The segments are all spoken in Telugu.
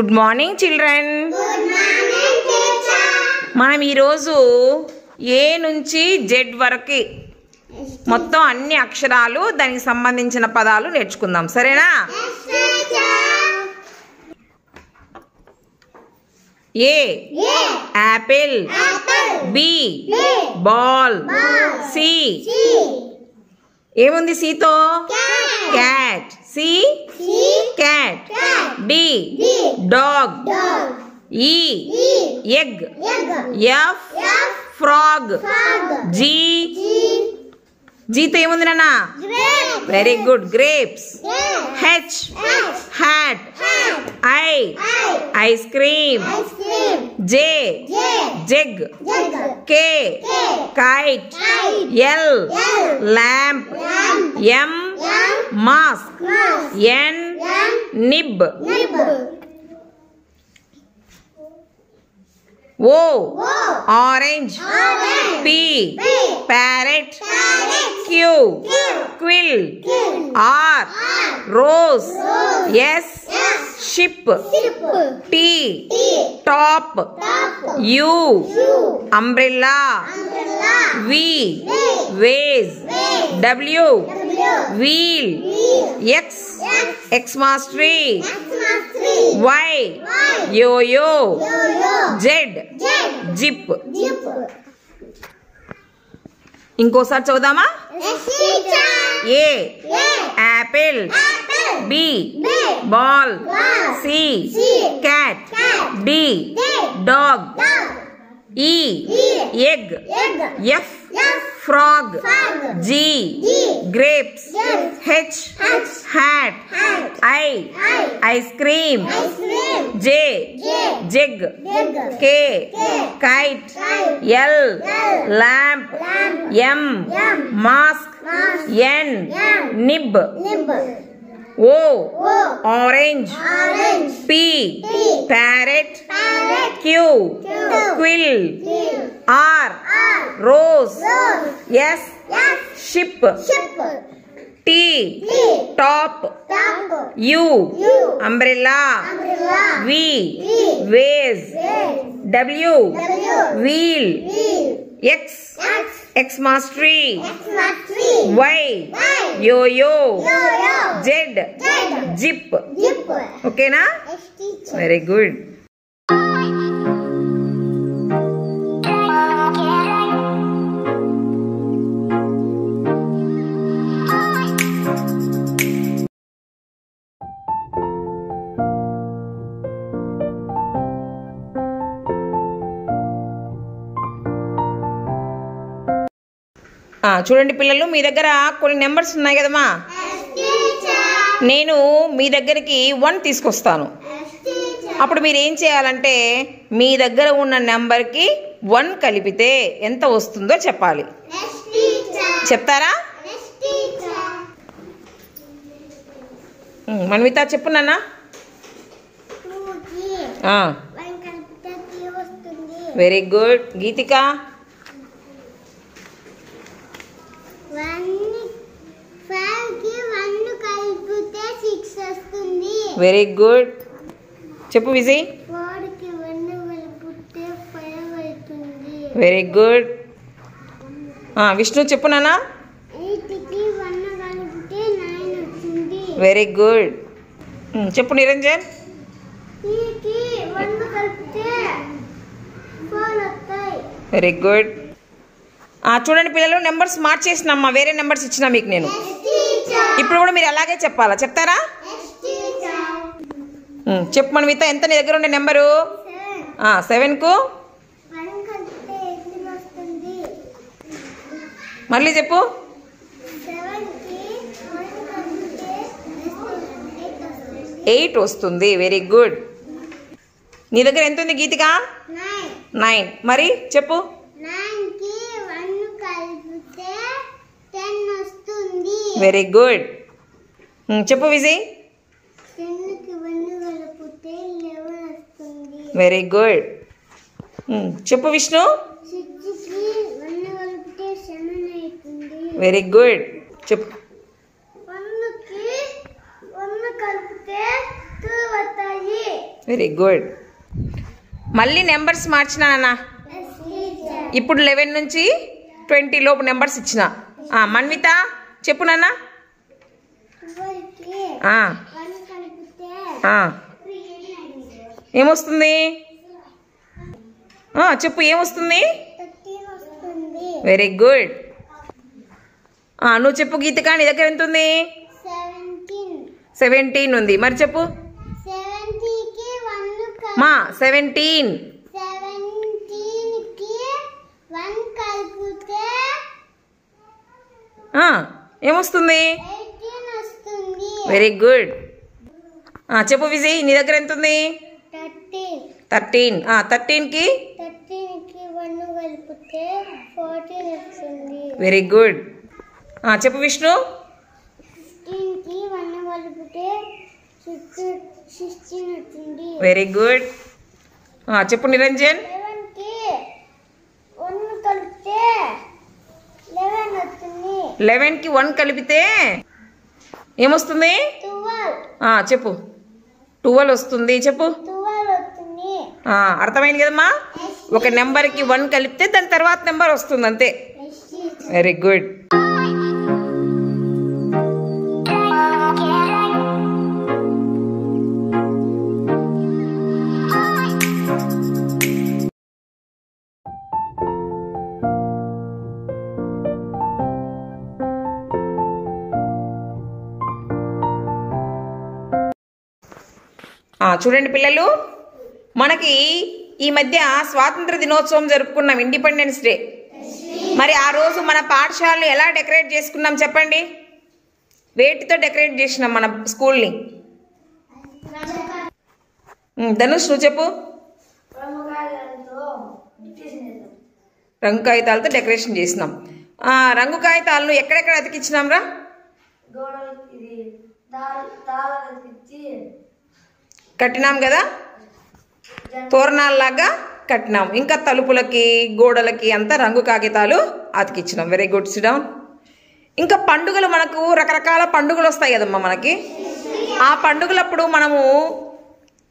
Good morning children. మనం ఈరోజు ఏ నుంచి జెడ్ వరకు మొత్తం అన్ని అక్షరాలు దానికి సంబంధించిన పదాలు నేర్చుకుందాం, సరేనా? A apple, B ball, C ఏముంది సితో? Cat, C cat. D dog, E egg, F frog, G జీతో ఏముంది నాన్న? Very good, grapes. H hat, I ice cream, J jug, K kite, L lamp, M mask, N nib, O orange, P parrot, Q quill, R rose, S ship, T top, U umbrella, V vase, W wheel, X Xmas tree, Y yo-yo, Z zip. ఇంకోసారి చదువుదామా? A apple, B ball, C cat, D dog, E egg, F frog, G grapes, H hat, I ice cream, J jug, K kite, L lamp, M mask, N nib, O orange, P parrot, Q quill, R rose, S ship, T top, U umbrella, V vase, W wheel, X Xmas tree, Y yo-yo, Z zip. ఓకేనా? Very good. చూడండి పిల్లలు, మీ దగ్గర కొన్ని నెంబర్స్ ఉన్నాయి కదమ్మా. నేను మీ దగ్గరికి 1 తీసుకొస్తాను. అప్పుడు మీరు ఏం చేయాలంటే మీ దగ్గర ఉన్న నెంబర్కి 1 కలిపితే ఎంత వస్తుందో చెప్పాలి. చెప్తారా? మన్విత చెప్పు నాన్న. Very good. Geethika? Very good. చెప్పు విజయ్. Very good. విష్ణు చెప్పు నాన్న. Very good. చెప్పు నిరంజన్. Very good. చూడండి పిల్లలు, నెంబర్స్ మార్చేసినమ్మా, వేరే నెంబర్స్ ఇచ్చినా మీకు నేను. ఇప్పుడు కూడా మీరు అలాగే చెప్పాలా? చెప్తారా? చెప్పు మన్విత, ఎంత నీ దగ్గర ఉండే నెంబరు? 7కు మళ్ళీ చెప్పు. 8 వస్తుంది. Very good. నీ దగ్గర ఎంత ఉంది గీతిక? 9. మరి చెప్పు. Very good. చెప్పు విజయ్. Very good. చెప్పు విష్ణు. Very good. చెప్పు. Very good. మళ్ళీ నెంబర్స్ మార్చినా నాన్న. ఇప్పుడు 11 నుంచి 20 లోపు నెంబర్స్ ఇచ్చిన. మన్విత చెప్పు నాన్న. ఏమొస్తుంది చెప్పు, ఏమొస్తుంది? Very good. నువ్వు చెప్పు గీతిక, నీ దగ్గర ఎంత ఉంది? 17 ఉంది. మరి చెప్పు మా. 17 ఏమొస్తుంది? Very good. చెప్పు విజయ్, నీ దగ్గర ఎంత ఉంది? 13. 13కి వెరీ గుడ్. చెప్పు విష్ణు. Very good. చెప్పు నిరంజన్. 11కి 1 కలిపితే ఏమొస్తుంది? చెప్పు. 12 వస్తుంది. చెప్పు. అర్థమైంది కదమ్మా? ఒక నెంబర్కి 1 కలిపితే దాని తర్వాత నెంబర్ వస్తుంది అంతే. Very good. చూడండి పిల్లలు, మనకి ఈ మధ్య స్వాతంత్ర దినోత్సవం జరుపుకున్నాం, ఇండిపెండెన్స్ డే. మరి ఆ రోజు మన పాఠశాలను ఎలా డెకరేట్ చేసుకున్నాం చెప్పండి? వేటితో డెకరేట్ చేసినాం మన స్కూల్ని? ధనుష్ నువ్వు చెప్పు. రంగు కాగితాలతో డెకరేషన్ చేసినాం. రంగు కాగితాలను ఎక్కడెక్కడ అతికించినాం రా? కట్టినాం కదా, తోరణాల్లాగా కట్టినాం. ఇంకా తలుపులకి గోడలకి అంతా రంగు కాగితాలు అతికిచ్చినాం. Very good. Sit down. ఇంకా పండుగలు, మనకు రకరకాల పండుగలు వస్తాయి కదమ్మా మనకి. ఆ పండుగలప్పుడు మనము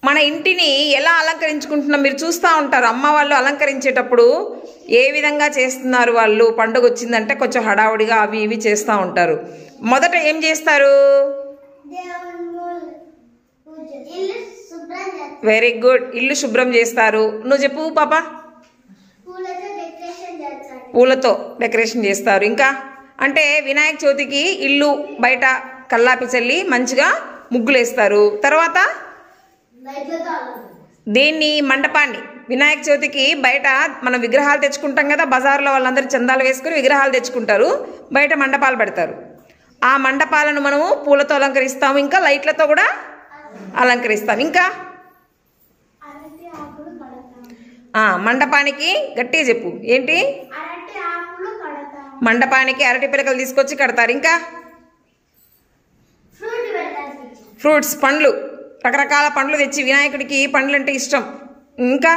మన ఇంటిని ఎలా అలంకరించుకుంటున్నాం మీరు చూస్తూ ఉంటారు. అమ్మ వాళ్ళు అలంకరించేటప్పుడు ఏ విధంగా చేస్తున్నారు వాళ్ళు. పండుగ వచ్చిందంటే కొంచెం హడావుడిగా అవి ఇవి చేస్తూ ఉంటారు. మొదట ఏం చేస్తారు? Very good. ఇల్లు శుభ్రం చేస్తారు. నువ్వు చెప్పు పాప. పూలతో డెకరేషన్ చేస్తారు. ఇంకా అంటే వినాయక చవితికి ఇల్లు బయట కల్లాపి చల్లి మంచిగా ముగ్గులు వేస్తారు. తర్వాత దీన్ని మండపాన్ని, వినాయక చవితికి బయట మనం విగ్రహాలు తెచ్చుకుంటాం కదా, బజార్లో వాళ్ళందరూ చందాలు వేసుకుని విగ్రహాలు తెచ్చుకుంటారు, బయట మండపాలు పెడతారు. ఆ మండపాలను మనము పూలతో అలంకరిస్తాము, ఇంకా లైట్లతో కూడా అలంకరిస్తాం. ఇంకా మండపానికి గట్టిగా చెప్పు ఏంటి? మండపానికి అరటి పిలకలు తీసుకొచ్చి కడతారు. ఇంకా ఫ్రూట్స్, పండ్లు, రకరకాల పండ్లు తెచ్చి, వినాయకుడికి పండ్లు అంటే ఇష్టం. ఇంకా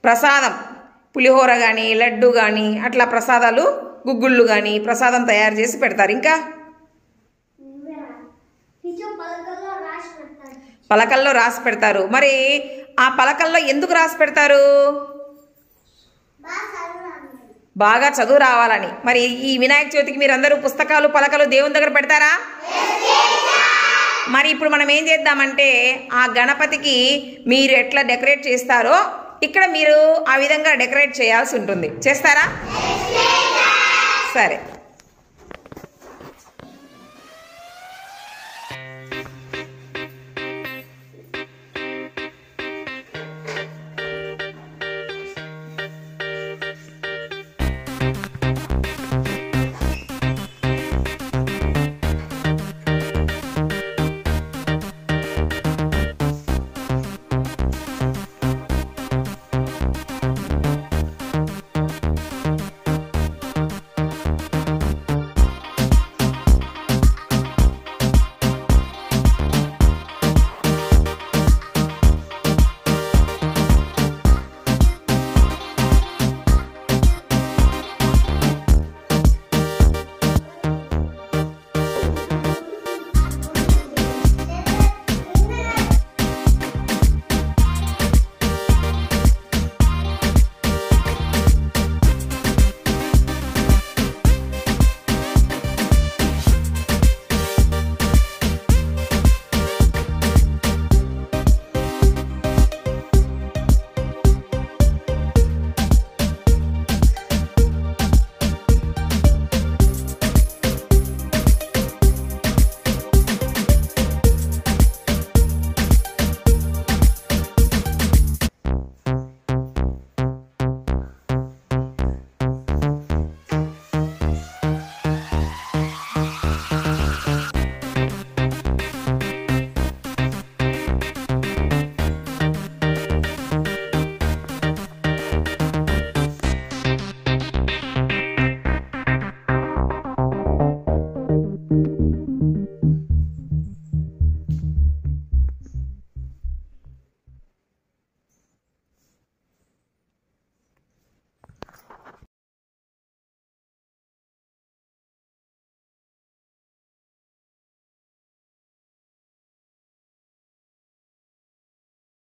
ప్రసాదం, పులిహోర కానీ లడ్డు కానీ అట్లా ప్రసాదాలు, గుగ్గుళ్ళు కానీ ప్రసాదం తయారు చేసి పెడతారు. ఇంకా పలకల్లో రాసి పెడతారు. మరి ఆ పలకల్లో ఎందుకు రాసి పెడతారు? బాగా చదువు రావాలని. మరి ఈ వినాయక చవితికి మీరు అందరూ పుస్తకాలు పలకలు దేవుని దగ్గర పెడతారా? మరి ఇప్పుడు మనం ఏం చేద్దామంటే ఆ గణపతికి మీరు ఎట్లా డెకరేట్ చేస్తారో ఇక్కడ మీరు ఆ విధంగా డెకరేట్ చేయాల్సి ఉంటుంది. చేస్తారా? సరే.